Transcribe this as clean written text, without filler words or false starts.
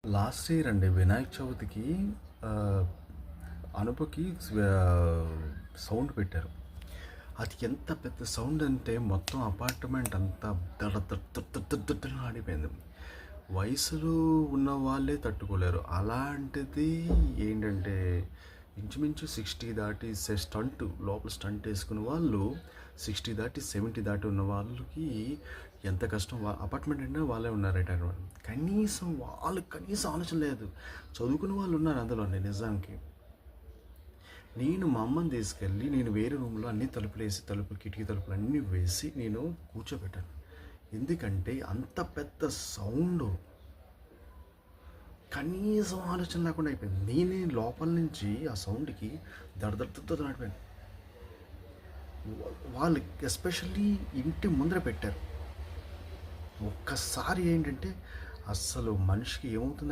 Last year అండి వినాయక చవితికి ఆహ్, అనుపకి సౌండ్ పెట్టారు. అది ఎంత పెద్ద సౌండ్ అంటే మొత్తం అపార్ట్మెంట్ అంతా దడ దడ్ దడ్ దడ్ దడ్ దడ్ అని ఆడిపోయింది. వయసులో ఉన్న వాళ్ళే తట్టుకోలేరు. అలాంటిది ఏంటంటే ఇంచుమించు 60 దాటి లోపల స్టంట్ వేసుకున్న వాళ్ళు 60 దాటి 70 దాటి ఉన్న వాళ్ళకి ఎంత కష్టం. అపార్ట్మెంట్ అంటే వాళ్ళే ఉన్నారు రిటైర్మెంట్. కనీసం ఆలోచన లేదు. చదువుకున్న వాళ్ళు ఉన్నారు అందులోనే నిజానికి. నేను మా అమ్మని తీసుకెళ్ళి నేను వేరే రూమ్లో అన్ని కిటికీ తలుపులు అన్నీ వేసి నేను కూర్చోబెట్టాను. ఎందుకంటే అంత పెద్ద సౌండ్ కనీసం ఆలోచన లేకుండా అయిపోయింది. నేనే లోపల నుంచి ఆ సౌండ్కి దడదడుతో నడిపోయాను. వాళ్ళు ఎస్పెషల్లీ ఇంటి ముందర పెట్టారు. ఒక్కసారి ఏంటంటే అస్సలు మనిషికి ఏమవుతుందంటే